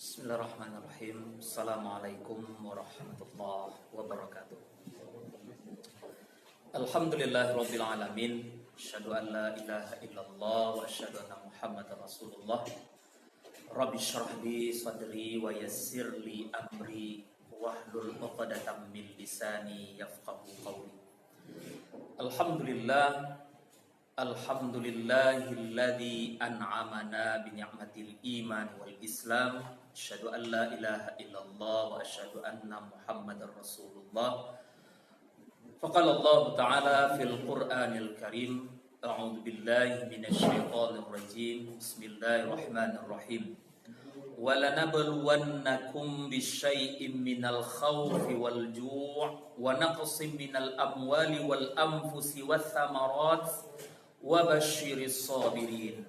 Bismillahirrahmanirrahim. Assalamualaikum warahmatullahi wabarakatuh. Alhamdulillahirabbil alamin. Asyhadu an la ilaha illallah wa asyhadu anna Muhammadar Rasulullah. Rabbi shrah li sadri wa yassir li amri wahlul 'uqdatam min lisani yafqahu qawli. Alhamdulillahilladzi an'amana bi ni'matil iman wal islam. Asyhadu an la ilaha illallah wa asyhadu anna Muhammadar Rasulullah. Faqala Allah Ta'ala fil Qur'anil Karim, a'udzu billahi minasy syaithanir rajim. Bismillahirrahmanirrahim. Wa lanabluwannakum bisyai'in minal khawfi wal ju' wa naqsin minal amwali wal anfusi wath thamarat wa basyiris sabirin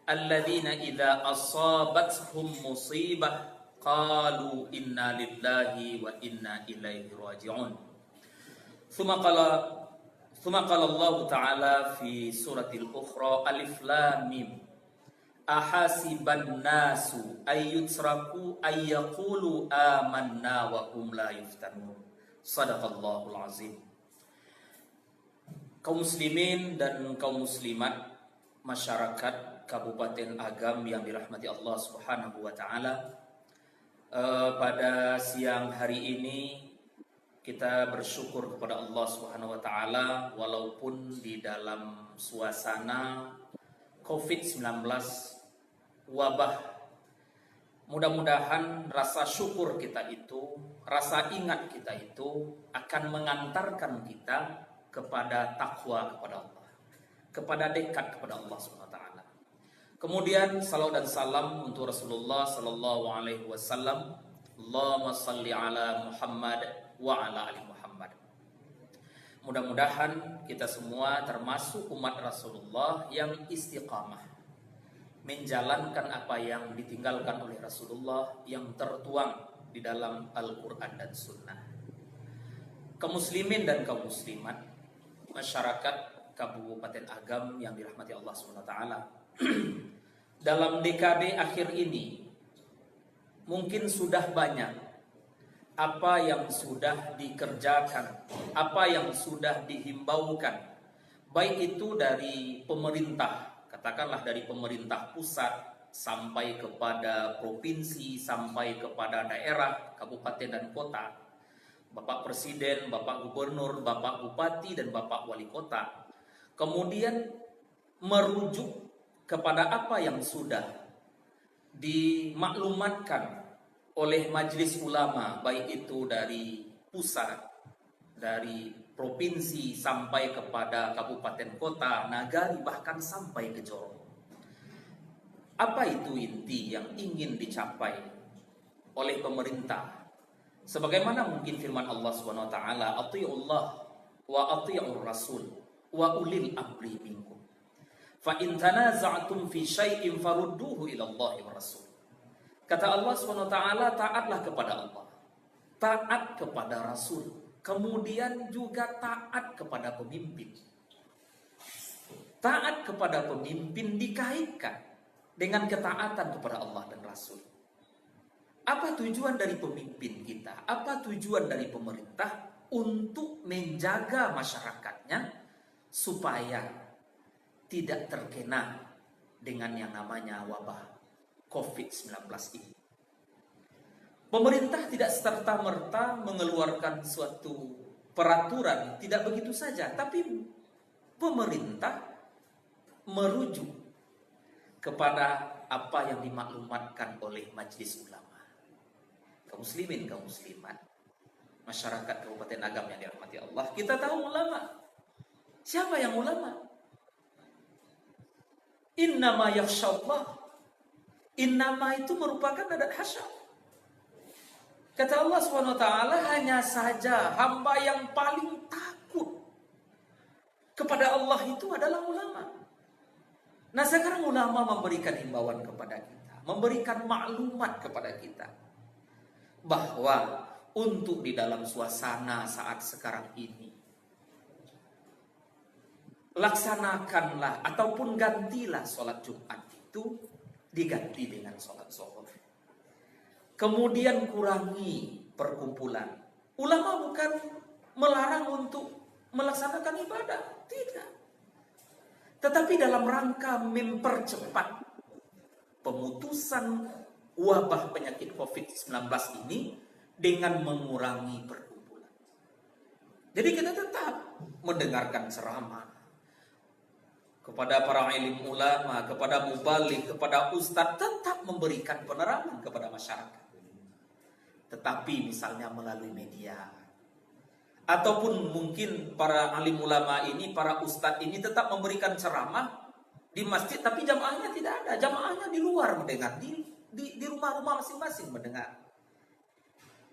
alladzina idza asabathum musibah qalu inna lillahi wa inna ilaihi raji'un. Thumma qala Allah Ta'ala fi suratil ukhra alif lam mim ahasiban nasu ayyutraku ayyaqulu amanna wa hum la yuftanun. Shadaqallahul azim. Kaum muslimin dan kaum muslimat, masyarakat Kabupaten Agam yang dirahmati Allah Subhanahu wa taala. Pada siang hari ini kita bersyukur kepada Allah Subhanahu wa taala walaupun di dalam suasana COVID-19 wabah. Mudah-mudahan rasa syukur kita itu, rasa ingat kita itu akan mengantarkan kita kepada takwa kepada Allah, kepada dekat kepada Allah SWT. Kemudian salawat dan salam untuk Rasulullah sallallahu alaihi wasallam. Allahumma shalli ala Muhammad wa ala ali Muhammad. Mudah-mudahan kita semua termasuk umat Rasulullah yang istiqamah, menjalankan apa yang ditinggalkan oleh Rasulullah yang tertuang di dalam Al-Quran dan Sunnah. Kaum muslimin dan kaum muslimat, masyarakat Kabupaten Agam yang dirahmati Allah SWT. Dalam dekade akhir ini mungkin sudah banyak apa yang sudah dikerjakan, apa yang sudah dihimbaukan, baik itu dari pemerintah, katakanlah dari pemerintah pusat sampai kepada provinsi, sampai kepada daerah, kabupaten dan kota, Bapak Presiden, Bapak Gubernur, Bapak Bupati, dan Bapak Wali Kota. Kemudian merujuk kepada apa yang sudah dimaklumatkan oleh majelis ulama, baik itu dari pusat, dari provinsi, sampai kepada kabupaten kota, nagari, bahkan sampai ke Joro. Apa itu inti yang ingin dicapai oleh pemerintah? Sebagaimana mungkin firman Allah SWT, Athi'ullah wa athi'ur rasul wa ulil amri minkum. Fa in tanaza'tum fi syai'in farudduhu ila Allah wa rasul. Kata Allah SWT, taatlah kepada Allah, taat kepada Rasul, kemudian juga taat kepada pemimpin. Taat kepada pemimpin dikaitkan dengan ketaatan kepada Allah dan Rasul. Apa tujuan dari pemimpin kita? Apa tujuan dari pemerintah? Untuk menjaga masyarakatnya supaya tidak terkena dengan yang namanya wabah COVID-19 ini. Pemerintah tidak serta-merta mengeluarkan suatu peraturan, tidak begitu saja, tapi pemerintah merujuk kepada apa yang dimaklumatkan oleh majelis ulama. Kaum muslimin, kaum muslimat, masyarakat Kabupaten Agam yang dirahmati Allah, kita tahu ulama. Siapa yang ulama? Innama yakhsyallah. Innama itu merupakan adat hasyam. Kata Allah SWT, hanya saja hamba yang paling takut kepada Allah itu adalah ulama. Nah, sekarang ulama memberikan himbauan kepada kita, memberikan maklumat kepada kita bahwa untuk di dalam suasana saat sekarang ini, laksanakanlah ataupun gantilah sholat Jumat itu diganti dengan sholat zuhur. Kemudian kurangi perkumpulan. Ulama bukan melarang untuk melaksanakan ibadah, tidak. Tetapi dalam rangka mempercepat pemutusan wabah penyakit COVID-19 ini dengan mengurangi perkumpulan. Jadi kita tetap mendengarkan ceramah kepada para alim ulama, kepada mubalik, kepada ustadz, tetap memberikan penerangan kepada masyarakat. Tetapi misalnya melalui media, ataupun mungkin para alim ulama ini, para ustadz ini tetap memberikan ceramah di masjid, tapi jamaahnya tidak ada, jamaahnya di luar mendengar, di rumah-rumah masing-masing mendengar.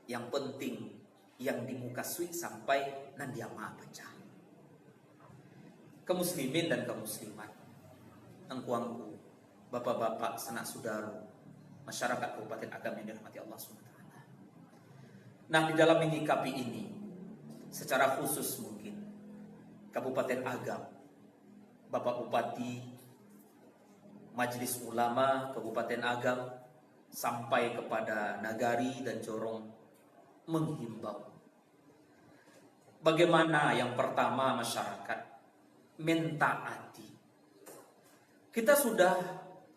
Yang penting yang di muka suik sampai nanti jamaah pecah. Kaum muslimin dan kaum muslimat, angku-angku, bapak-bapak, sanak saudara, masyarakat Kabupaten Agam yang dirahmati Allah SWT. Nah, di dalam menyikapi ini, secara khusus mungkin Kabupaten Agam, Bapak Bupati, Majelis Ulama Kabupaten Agam, sampai kepada Nagari dan Jorong menghimbau. Bagaimana yang pertama masyarakat mentaati. Kita sudah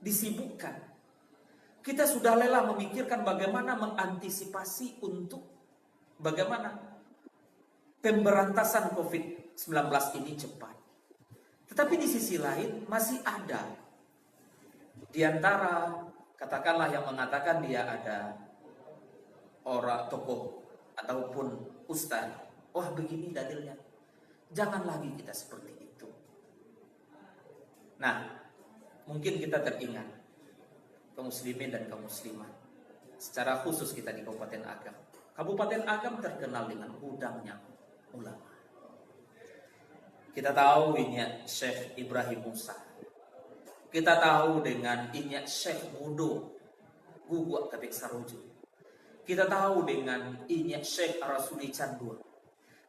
disibukkan. Kita sudah lelah memikirkan bagaimana mengantisipasi untuk bagaimana pemberantasan COVID-19 ini cepat. Tetapi di sisi lain masih ada di antara, katakanlah, yang mengatakan dia ada orang tokoh ataupun ustaz, wah begini dalilnya, jangan lagi kita seperti itu. Nah, mungkin kita teringat kaum muslimin dan kaum muslimat, secara khusus kita di Kabupaten Agam. Kabupaten Agam terkenal dengan gudangnya ulama. Kita tahu ini Syekh Ibrahim Musa. Kita tahu dengan ini Syekh Mudo Guguk Kabek Sarojo. Kita tahu dengan ini Syekh Rasuli Candua.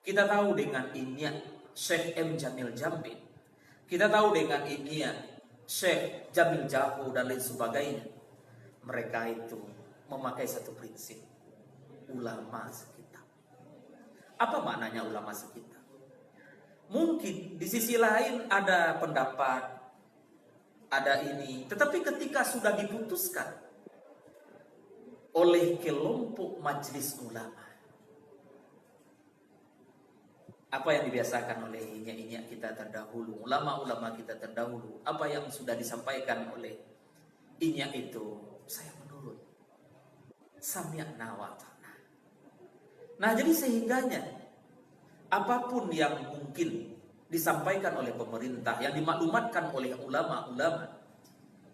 Kita tahu dengan ini Syekh M. Jamil Jambil. Kita tahu dengan ini Syekh Jamil Jahu dan lain sebagainya. Mereka itu memakai satu prinsip, ulama sekitar. Apa maknanya ulama sekitar? Mungkin di sisi lain ada pendapat, ada ini, tetapi ketika sudah diputuskan oleh kelompok majelis ulama, apa yang dibiasakan oleh inyak-inyak kita terdahulu, ulama-ulama kita terdahulu, apa yang sudah disampaikan oleh inyak itu, saya menurut, sami'na wa ta'na. Nah, jadi sehingganya apapun yang mungkin disampaikan oleh pemerintah, yang dimaklumatkan oleh ulama-ulama,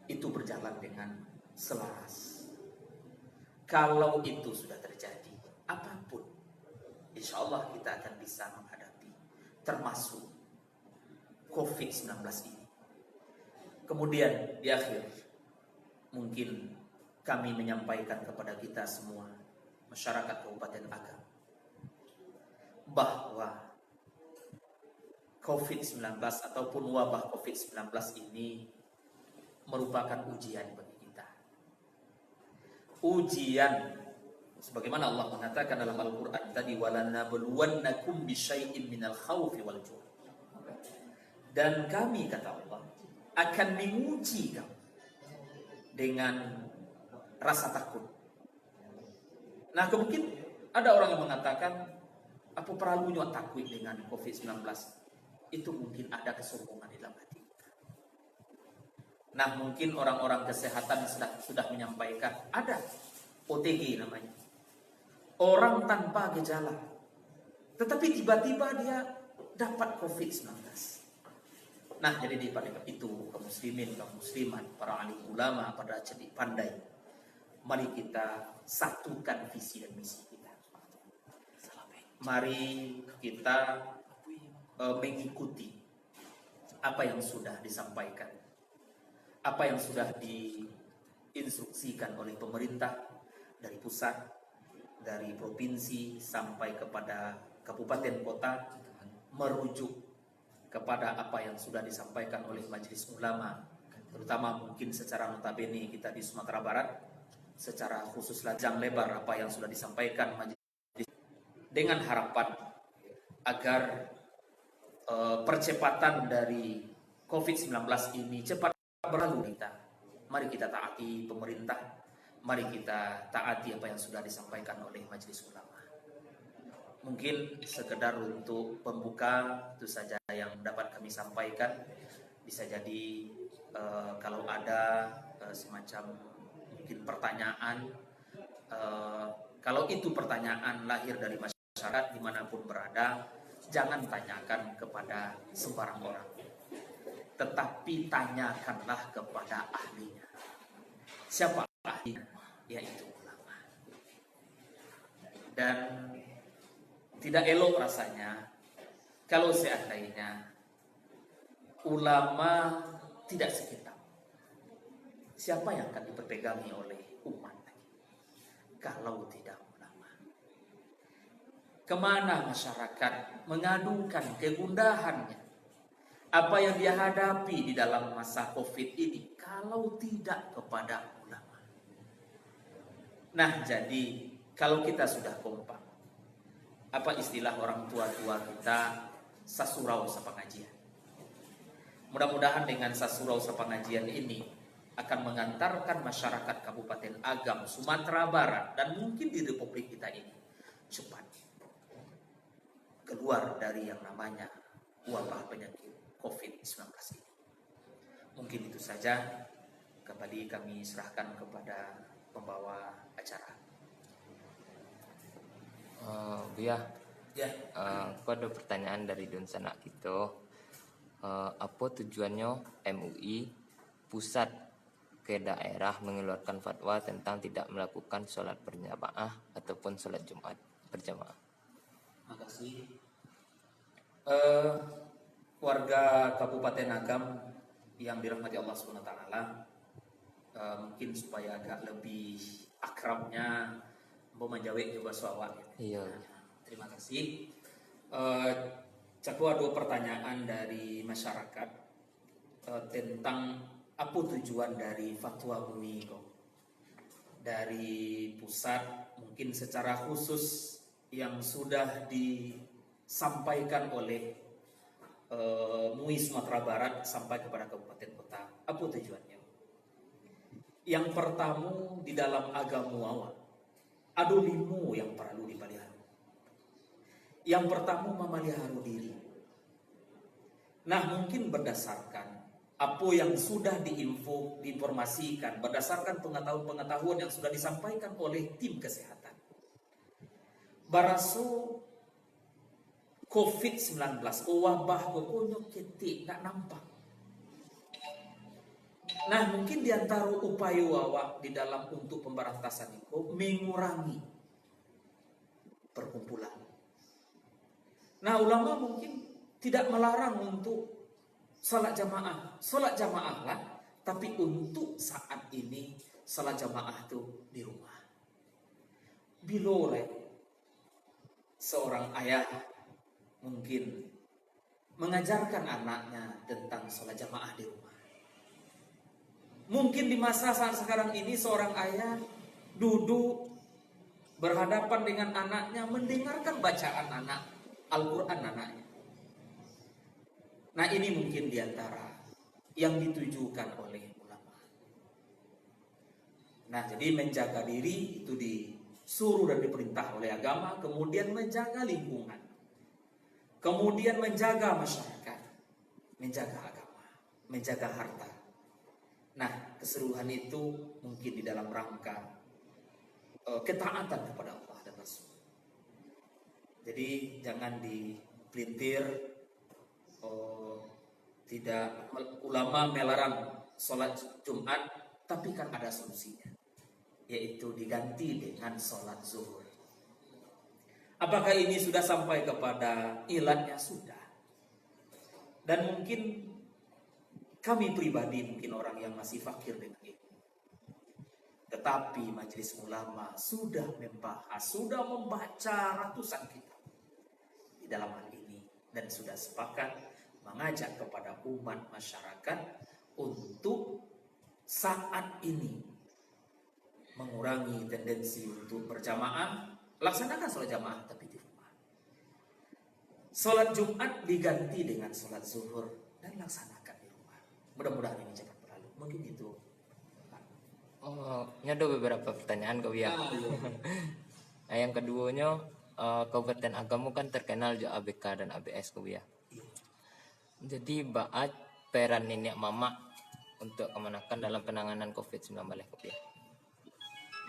itu berjalan dengan selaras. Kalau itu sudah terjadi, apapun, insya Allah kita akan bisa menghadapi, termasuk COVID-19 ini. Kemudian di akhir, mungkin kami menyampaikan kepada kita semua, masyarakat Kabupaten Agam, bahwa COVID-19 ataupun wabah COVID-19 ini merupakan ujian bagi kita. Ujian, sebagaimana Allah mengatakan dalam Al-Quran tadi, walanabluwannakum bisyai'in minal khawfi wal ju'. Dan kami, kata Allah, akan menguji kamu dengan rasa takut. Nah, mungkin ada orang yang mengatakan, apa perlunya takut dengan COVID-19? Itu mungkin ada kesombongan di dalam hati kita. Nah, mungkin orang-orang kesehatan sudah menyampaikan, ada OTG namanya, orang tanpa gejala, tetapi tiba-tiba dia dapat COVID-19. Nah, jadi di pada itu, kaum muslimin, kaum muslimat, para alim ulama, para cerdik pandai, mari kita satukan visi dan misi kita. Mari kita mengikuti apa yang sudah disampaikan, apa yang sudah diinstruksikan oleh pemerintah dari pusat, dari provinsi sampai kepada kabupaten kota, merujuk kepada apa yang sudah disampaikan oleh majelis ulama, terutama mungkin secara notabene kita di Sumatera Barat, secara khusus lajang lebar apa yang sudah disampaikan majelis dengan harapan agar percepatan dari COVID-19 ini cepat berlalu kita. Mari kita taati pemerintah, mari kita taati apa yang sudah disampaikan oleh majelis ulama. Mungkin sekedar untuk pembuka itu saja yang dapat kami sampaikan. Bisa jadi kalau ada semacam mungkin pertanyaan, kalau itu pertanyaan lahir dari masyarakat dimanapun berada, jangan tanyakan kepada sembarang orang, tetapi tanyakanlah kepada ahlinya. Siapa ahlinya? Yaitu ulama. Dan tidak elok rasanya kalau seandainya ulama tidak sekitar. Siapa yang akan diperpegangi oleh umat kalau tidak ulama? Kemana masyarakat mengadukan kegundahannya, apa yang dia hadapi di dalam masa COVID ini, kalau tidak kepada ulama? Nah, jadi kalau kita sudah kompak, apa istilah orang tua-tua kita, sasurau sepengajian. Mudah-mudahan dengan sasurau sepengajian ini akan mengantarkan masyarakat Kabupaten Agam, Sumatera Barat, dan mungkin di Republik kita ini cepat keluar dari yang namanya wabah penyakit COVID-19 ini. Mungkin itu saja. Kembali kami serahkan kepada pembawa acara. Buya, Ya. aku ada pertanyaan dari Dun Sanak gitu. Apa tujuannya MUI pusat ke daerah mengeluarkan fatwa tentang tidak melakukan sholat berjamaah ataupun sholat Jumat berjamaah? Makasih. Warga Kabupaten Agam yang dirahmati Allah SWT, mungkin supaya agak lebih akrabnya mau menjawab juga soal. Iya. Terima kasih. Cakwa dua pertanyaan dari masyarakat tentang apa tujuan dari fatwa MUI dari pusat, mungkin secara khusus yang sudah disampaikan oleh MUI Sumatera Barat sampai kepada kabupaten kota. Apa tujuannya? Yang pertama, di dalam agama awal ada 5 yang perlu dipelihara. Yang pertama, memelihara diri. Nah, mungkin berdasarkan apa yang sudah diinformasikan, berdasarkan pengetahuan yang sudah disampaikan oleh tim kesehatan, baraso COVID-19, wabah pokoknya ketik tak nampak. Nah, mungkin diantara upaya awak di dalam untuk pemberantasan itu mengurangi perkumpulan. Nah, ulama mungkin tidak melarang untuk salat jamaah lah, tapi untuk saat ini salat jamaah itu di rumah. Bila seorang ayah mungkin mengajarkan anaknya tentang salat jamaah di rumah. Mungkin di masa saat sekarang ini seorang ayah duduk berhadapan dengan anaknya, mendengarkan bacaan anak Al-Quran anaknya. Nah, ini mungkin diantara yang ditujukan oleh ulama. Nah, jadi menjaga diri itu disuruh dan diperintah oleh agama, kemudian menjaga lingkungan, kemudian menjaga masyarakat, menjaga agama, menjaga harta. Nah, keseluruhan itu mungkin di dalam rangka ketaatan kepada Allah dan Rasul. Jadi jangan dipelintir, tidak ulama melarang sholat Jumat, tapi kan ada solusinya, yaitu diganti dengan sholat zuhur. Apakah ini sudah sampai kepada ilatnya? Sudah. Dan mungkin kami pribadi mungkin orang yang masih fakir dengan itu. Tetapi majelis ulama sudah membahas, sudah membaca ratusan kitab di dalam hal ini, dan sudah sepakat mengajak kepada umat masyarakat untuk saat ini mengurangi tendensi untuk berjamaah, laksanakan sholat jamaah tapi di rumah. Sholat Jumat diganti dengan sholat zuhur dan laksanakan di rumah. Mudah-mudahan ini cepat berlalu. Mungkin itu. Oh, ini ada beberapa pertanyaan kau ya. Nah, yang keduanya, Kabupaten Agam kan terkenal juga ABK dan ABS kau ya. Jadi baat peran nenek mama untuk kemanakan dalam penanganan COVID-19 kau ya.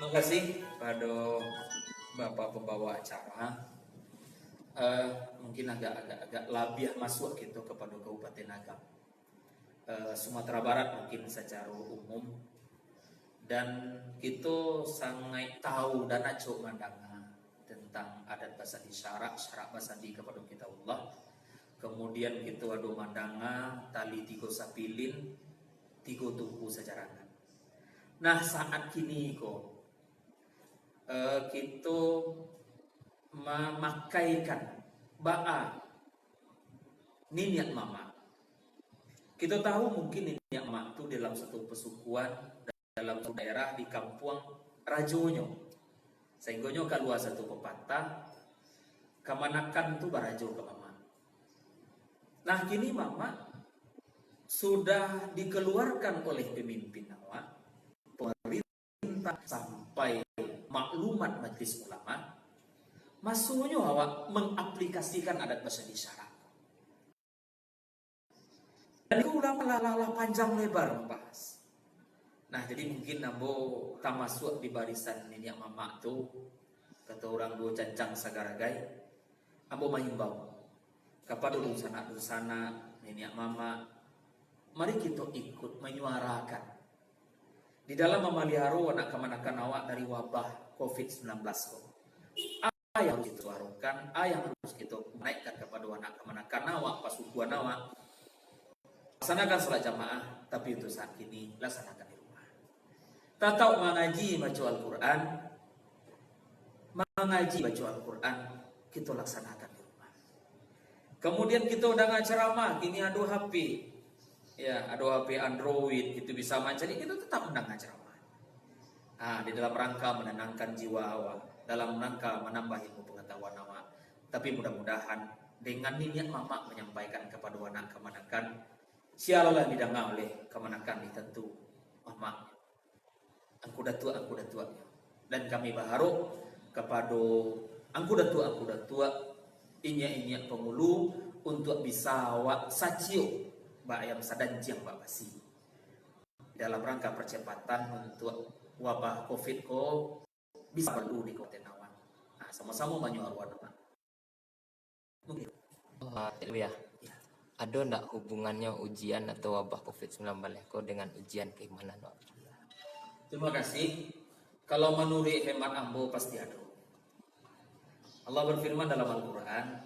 Terima kasih pada Bapak pembawa acara. Mungkin agak labiah masuk gitu kepada Kabupaten Agam. Sumatera Barat mungkin secara umum, dan kita sangat tahu dan acuk mandanga tentang adat bahasa isyarat, syarat bahasa di kepada kita Allah. Kemudian kita ada mandanga tali tiga sapilin, tiga tuku sejarangan. Nah saat kini kok kita memakaikan ba'a niniat mama. Kita tahu mungkin niniat mama itu dalam satu pesukuan, dalam satu daerah di kampung rajonyo, sehingga keluar satu pepatah kemanakan itu barajo ke mama. Nah kini mama sudah dikeluarkan oleh pemimpin awak, pemerintah sampai maklumat majelis ulama, masuknya awak mengaplikasikan adat bahasa isyarat. Dan itu ulama lah panjang lebar membahas. Nah jadi mungkin nambo tak masuk di barisan nenek mama tu, kata orang go cancang sagaragai, ambo mahimbau kepada dusana nenek mama, mari kita ikut menyuarakan di dalam memelihara anak kemanakan awak dari wabah COVID-19 kok. Apa yang harus kita suarakan, apa yang harus kita naikkan kepada anak kemanakan awak, pasukuan awak. Laksanakan sholat jamaah, tapi untuk saat ini laksanakan di rumah. Tatau mengaji baca Al-Quran, kita laksanakan di rumah. Kemudian kita udah ceramah, kini ada HP, ya ada HP Android, itu bisa jadi kita tetap mendengar ceramah. Nah, di dalam rangka menenangkan jiwa awak, dalam rangka menambah ilmu pengetahuan awak. Tapi mudah-mudahan dengan niat mama menyampaikan kepada anak kemanakan, sialalah didanga oleh kemanakan ditentu mama. Angku datua. Dan kami berharap kepada angku datua, inya pengulu untuk bisa awak sacio bayam sadanjang bak basi dalam rangka percepatan untuk wabah COVID ko bisa berlalu di kota Nawan. Nah, sama-sama menyuarakan nama. Mungkin. Ya. Ada enggak hubungannya ujian atau wabah COVID-19 ko dengan ujian keimanan? Terima kasih. Kalau menurut hemat ambo pasti ada. Allah berfirman dalam Al-Quran,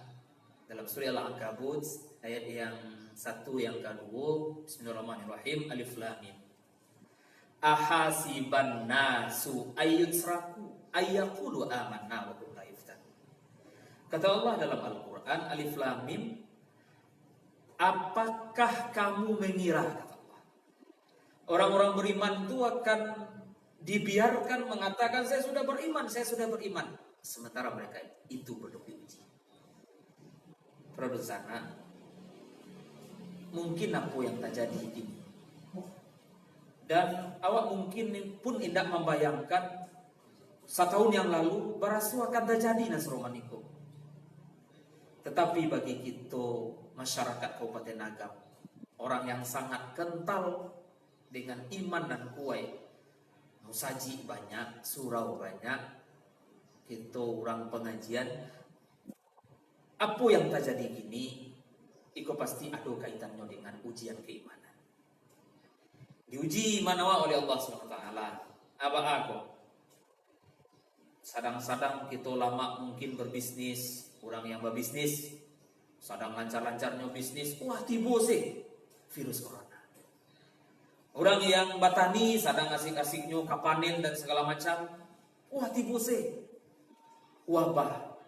dalam surah Al-Ankabut ayat yang 1 yang kedua, Bismillahirrahmanirrahim, Alif Lam Mim. Ahasiban nasu ayyutraku ayyaqulu amanna wa hum la yuftanun. Kata Allah dalam Al-Quran, Alif Lam Mim, apakah kamu mengira, kata Allah, orang-orang beriman itu akan dibiarkan mengatakan saya sudah beriman, sementara mereka itu belum diuji. Produk sana mungkin apa yang terjadi ini, dan awak mungkin pun tidak membayangkan setahun yang lalu barasu akan terjadi nasroman itu. Tetapi bagi kita masyarakat Kabupaten Agam, orang yang sangat kental dengan iman dan kuat, musaji banyak, surau banyak, kita orang pengajian, apa yang terjadi gini, itu pasti ada kaitannya dengan ujian keimanan. Diuji iman oleh Allah SWT. Apa aku? Sadang-sadang kita lama mungkin berbisnis, orang yang berbisnis, sadang lancar-lancarnya bisnis, wah tiba sih virus corona. Orang yang batani, sadang asik-asiknya kapanen dan segala macam, wah tiba sih wabah.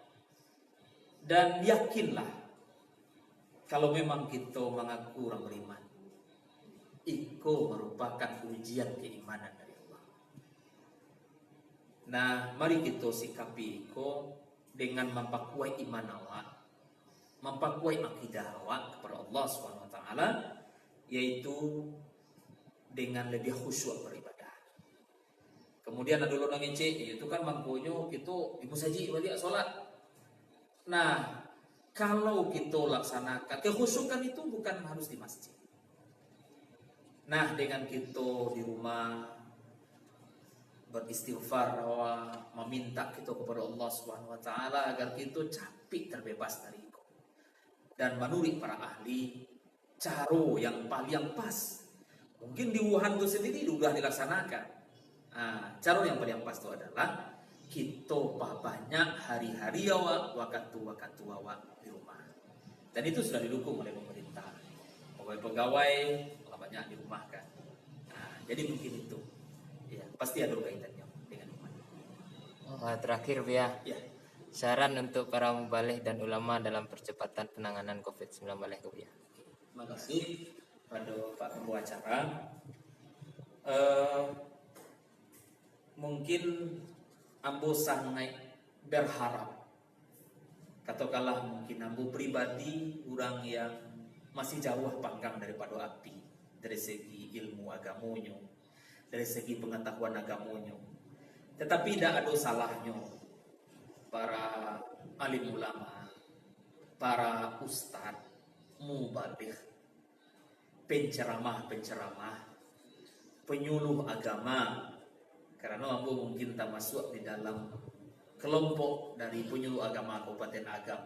Dan yakinlah, kalau memang kita mengaku orang beriman, itu merupakan ujian keimanan dari Allah. Nah, mari kita sikapi ko dengan memperkuat iman awak, memperkuat akidah awak kepada Allah Subhanahu wa taala, yaitu dengan lebih khusyuk beribadah. Kemudian ada orang ngece, itu kan mangkonyo kita ibu saji balik sholat. Nah, kalau kita laksanakan kekhusyukan itu bukan harus di masjid. Nah, dengan kita di rumah beristighfar, meminta kita kepada Allah Subhanahu wa taala agar kita capik terbebas dari itu. Dan menurut para ahli, cara yang paling pas, mungkin di Wuhan itu sendiri sudah dilaksanakan. Nah, cara yang paling pas itu adalah kita banyak hari-hari waktu awak di rumah. Dan itu sudah didukung oleh pemerintah. Pegawai banyak di rumah kan. Nah, jadi mungkin itu. Ya, pasti ada kaitannya dengan iman. Terakhir ya, Ya. saran untuk para muballigh dan ulama dalam percepatan penanganan COVID-19 ya. Terima kasih pada Pak Pembawa acara. Mungkin ambo sangat berharap, katakanlah mungkin ambo pribadi orang yang masih jauh panggang daripada api dari segi ilmu agamonyo, dari segi pengetahuan agamonyo. Tetapi tidak ada salahnya para alim ulama, para ustadz, mubaligh, penceramah, penyuluh agama, karena ambo mungkin tak masuk di dalam kelompok dari penyuluh agama Kabupaten Agam,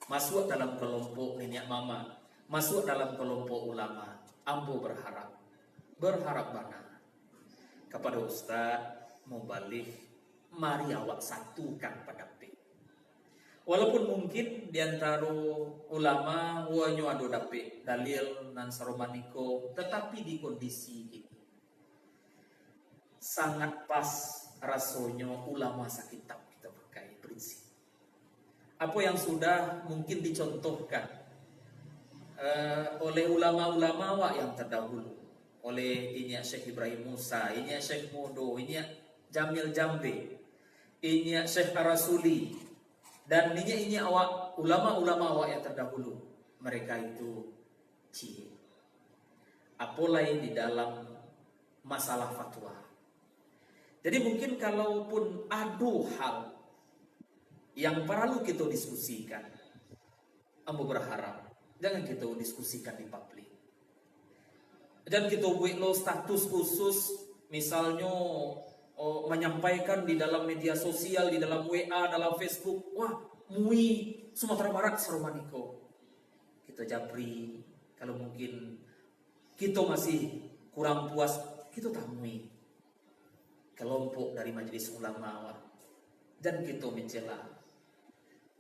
masuk dalam kelompok nenek mama, masuk dalam kelompok ulama. Ambo berharap mana kepada ustaz mubaligh, mari awak satukan pendapat. Walaupun mungkin diantara ulama wanyo ado dapet dalil nan saromaniko, tetapi di kondisi ini sangat pas rasanya ulama sakitab kita pakai prinsip. Apa yang sudah mungkin dicontohkan oleh ulama-ulama awak yang terdahulu, oleh ini Syekh Ibrahim Musa, ini Syekh Modo, ini Jamil Jambe, ini Syekh Arasuli, dan ini awak ulama-ulama awak yang terdahulu. Mereka itu cie. Apalagi di dalam masalah fatwa. Jadi mungkin kalaupun ada hal yang perlu kita diskusikan, ambo berharap jangan kita diskusikan di publik. Dan kita buat lo status khusus, misalnya menyampaikan di dalam media sosial, di dalam WA, dalam Facebook, wah, MUI Sumatera Barat Saromaniko. Kita japri, kalau mungkin kita masih kurang puas, kita tamui kelompok dari majelis ulama, dan kita mencela,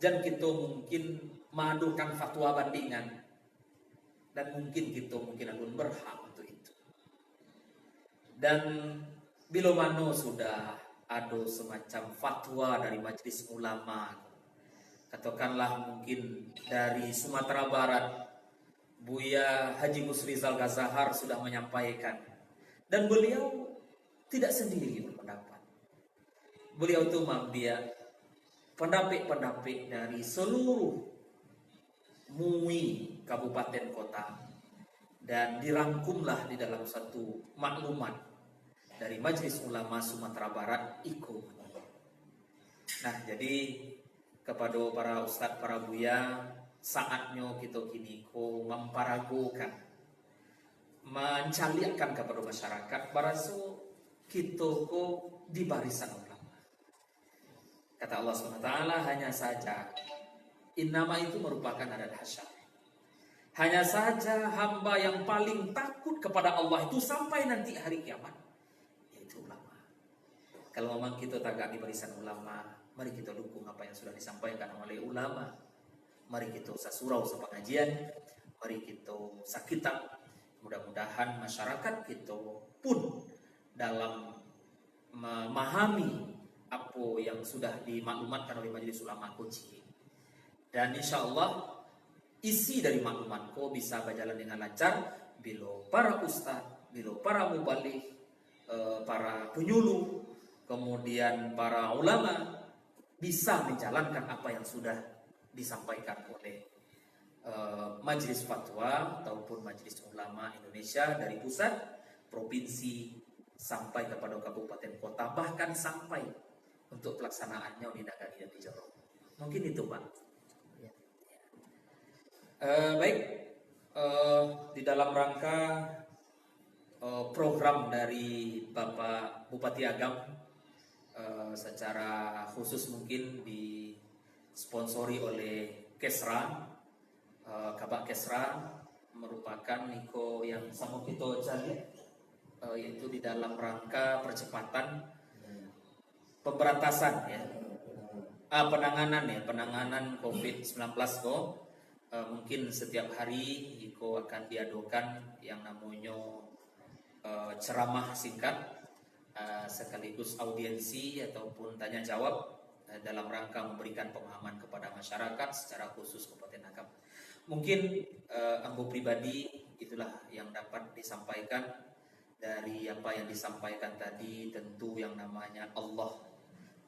dan kita mungkin mengadukan fatwa bandingan, dan mungkin kita akan berhak untuk itu. Dan bila mana sudah ada semacam fatwa dari majelis ulama, katakanlah mungkin dari Sumatera Barat, Buya Haji Musrizal Ghazahar sudah menyampaikan, dan beliau tidak sendiri berpendapat. Beliau itu dia pendapat dari seluruh MUI kabupaten kota, dan dirangkumlah di dalam satu maklumat dari Majelis Ulama Sumatera Barat IKU. Nah, jadi kepada para ustadz, para buya, saatnya kita kini memparagokan, mencaliakkan kepada masyarakat baraso kita di barisan ulama. Kata Allah SWT, hanya saja innama itu merupakan adat hasyar. Hanya saja hamba yang paling takut kepada Allah itu sampai nanti hari kiamat, yaitu ulama. Kalau memang kita tagak di barisan ulama, mari kita dukung apa yang sudah disampaikan oleh ulama. Mari kita sasurau sepengajian, mari kita sakitab. Mudah-mudahan masyarakat kita pun dalam memahami apa yang sudah dimaklumatkan oleh Majelis Ulama Koci. Dan insya Allah isi dari maklumat ko bisa berjalan dengan lancar bila para ustaz, bila para mubaligh, para penyuluh, kemudian para ulama bisa menjalankan apa yang sudah disampaikan oleh Majelis Fatwa ataupun Majelis Ulama Indonesia dari pusat, provinsi, sampai kepada kabupaten kota, bahkan sampai untuk pelaksanaannya di Nagari dan di Jorong. Mungkin itu, Pak. Baik, di dalam rangka program dari Bapak Bupati Agam, secara khusus mungkin disponsori oleh Kesra, Kabak Kesra merupakan Niko yang sama kita cari, yaitu di dalam rangka percepatan pemberantasan ya, penanganan COVID-19 kok. Mungkin setiap hari Iko akan diadakan yang namanya ceramah singkat sekaligus audiensi ataupun tanya jawab dalam rangka memberikan pemahaman kepada masyarakat secara khusus Kabupaten Agam. Mungkin ambo pribadi itulah yang dapat disampaikan dari apa yang disampaikan tadi. Tentu yang namanya Allah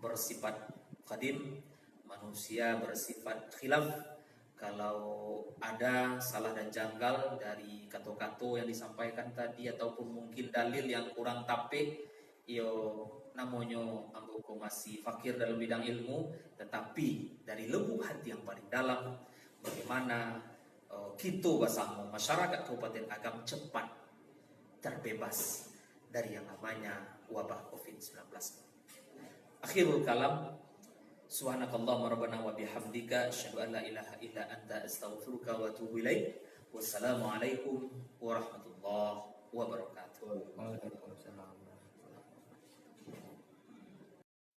bersifat qadim, manusia bersifat khilaf. Kalau ada salah dan janggal dari kata-kata yang disampaikan tadi ataupun mungkin dalil yang kurang tapik, yo namanya ambo masih fakir dalam bidang ilmu, tetapi dari lubuk hati yang paling dalam, bagaimana kita bersama masyarakat Kabupaten Agam cepat terbebas dari yang namanya wabah COVID-19. Akhirul kalam, subhanakallahumma rabbana wa bihamdika asyhadu an la ilaha illa anta astaghfiruka wa atubu ilaik. Wassalamualaikum warahmatullahi wabarakatuh. Waalaikumsalam.